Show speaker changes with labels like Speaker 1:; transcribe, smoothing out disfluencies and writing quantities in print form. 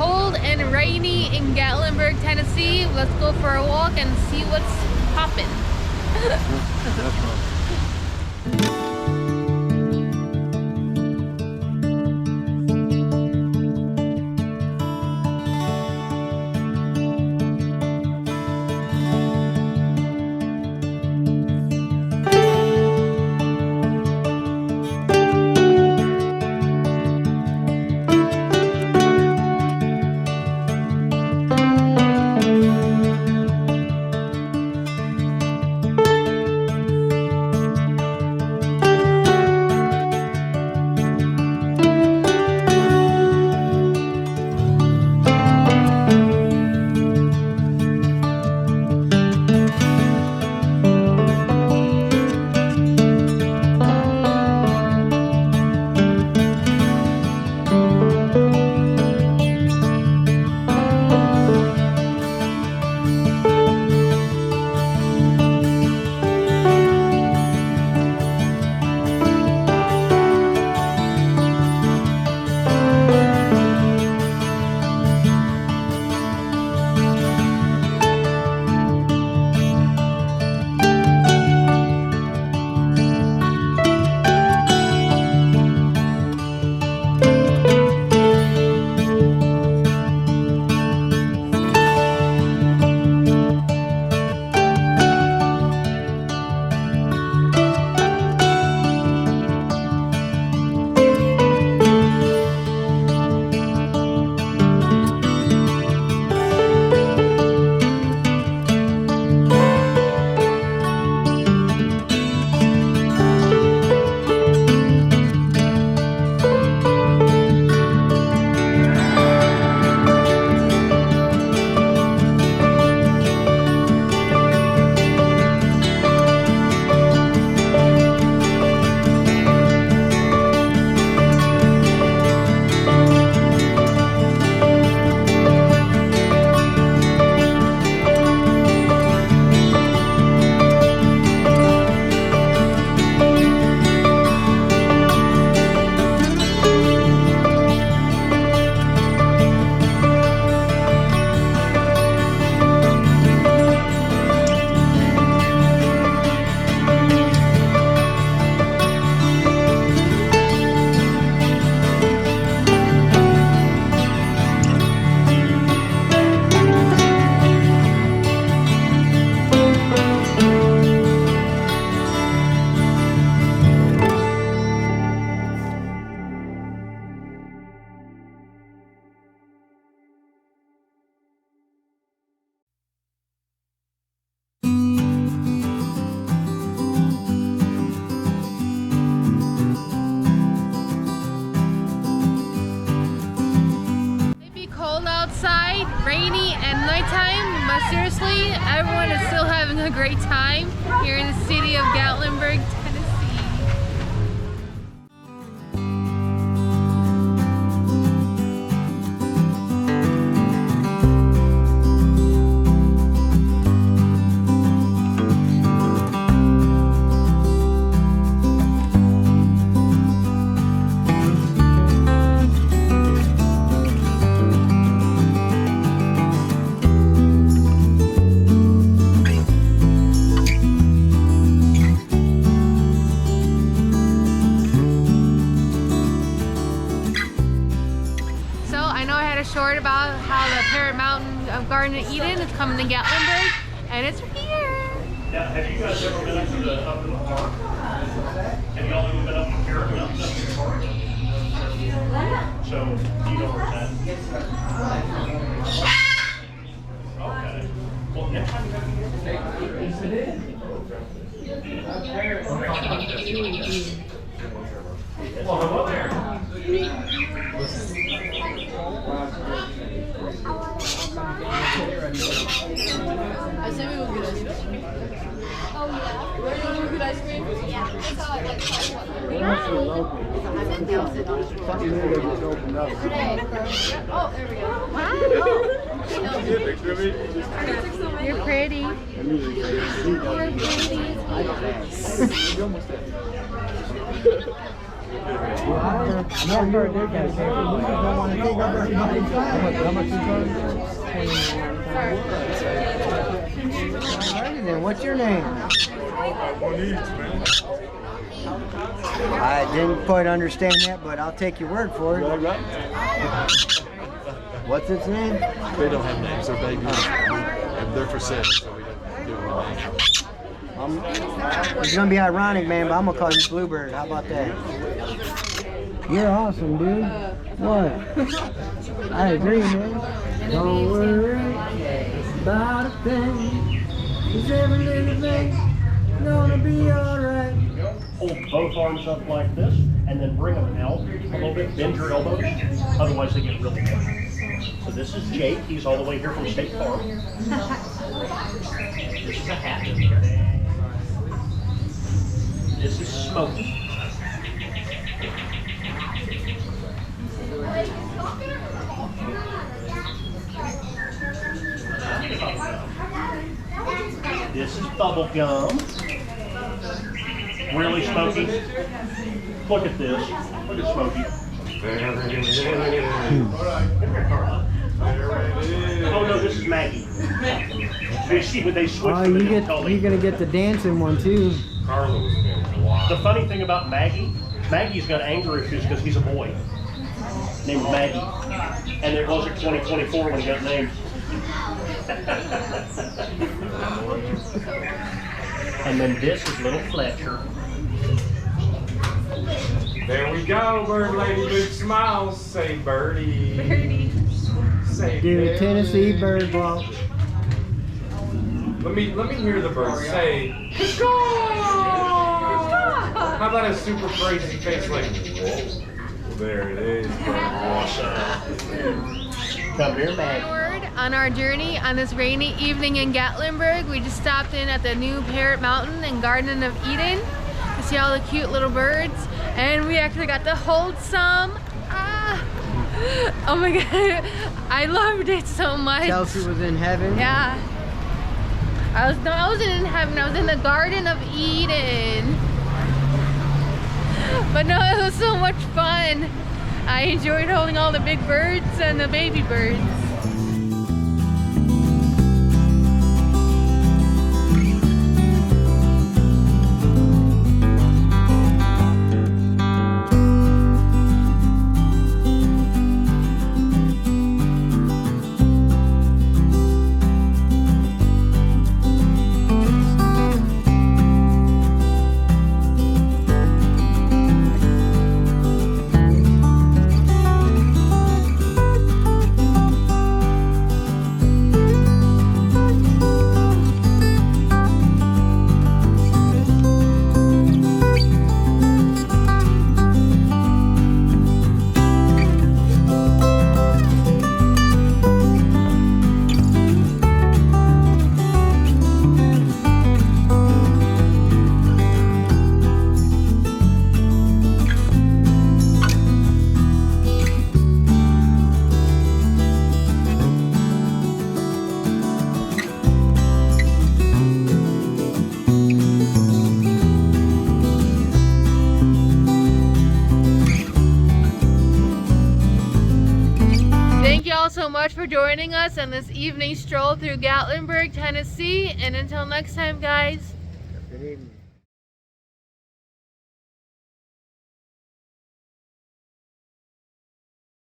Speaker 1: cold and rainy in Gatlinburg, Tennessee. Let's go for a walk and see what's poppin'. Rainy and nighttime, but seriously, everyone is still having a great time here in the city of Gatlinburg, Tennessee. Short about how the Parrot Mountain Garden of Eden is coming to Gatlinburg, and it's here.
Speaker 2: Now, have you guys ever been up to the park? Have y'all ever been up to Parrot Mountain up in the park? So, you know where that is? Okay. Well, next time you have to take it in. Well, hello there.
Speaker 1: I said we will get ice cream. Oh yeah. We're gonna get ice cream? Yeah. That's how I like Oh, there we go. Wow. You're pretty. You're pretty.
Speaker 3: Alrighty then, what's your name? I didn't quite understand that, but I'll take your word for it.
Speaker 4: Right.
Speaker 3: What's its name?
Speaker 4: They don't have names. They're babies. And they're for sale, so we don't do anything.
Speaker 3: It's gonna be ironic, man, but I'm gonna call you Bluebird. How about that? You're awesome, dude. What? I agree, man. Don't worry about a thing. 'Cause every little thing's gonna be alright.
Speaker 2: Hold both arms up like this, and then bring them out a little bit. Bend your elbows, otherwise they get really heavy. So this is Jake. He's all the way here from State Farm. This is a hat. This is Smokey. This is Bubble Gum. Really, Smokey? Look at this. Look at Smokey. Oh no, this is Maggie. They switched
Speaker 3: Oh,
Speaker 2: to the
Speaker 3: you're
Speaker 2: Tully.
Speaker 3: gonna get the dancing one too.
Speaker 2: The funny thing about Maggie, Maggie's got anger issues because he's a boy named Maggie. And it wasn't 2024 when he got named. And then this is little Fletcher.
Speaker 5: There we go, Bird Lady Luke smiles. Say birdie.
Speaker 1: Birdie.
Speaker 5: Say
Speaker 3: Do the
Speaker 5: birdie.
Speaker 3: Tennessee bird walk.
Speaker 5: Let me hear the bird say. How about a super crazy face like? Whoa. There it is.
Speaker 2: Come here, Maggie.
Speaker 1: Forward on our journey on this rainy evening in Gatlinburg. We just stopped in at the new Parrot Mountain and Garden of Eden to see all the cute little birds, and we actually got to hold some. Oh my god, I loved it so much.
Speaker 3: Chelsea was in heaven.
Speaker 1: Yeah. I wasn't in heaven, I was in the Garden of Eden. But no, it was so much fun. I enjoyed holding all the big birds and the baby birds. Thank you all so much for joining us on this evening stroll through Gatlinburg, Tennessee. And until next time, guys.
Speaker 3: Good evening.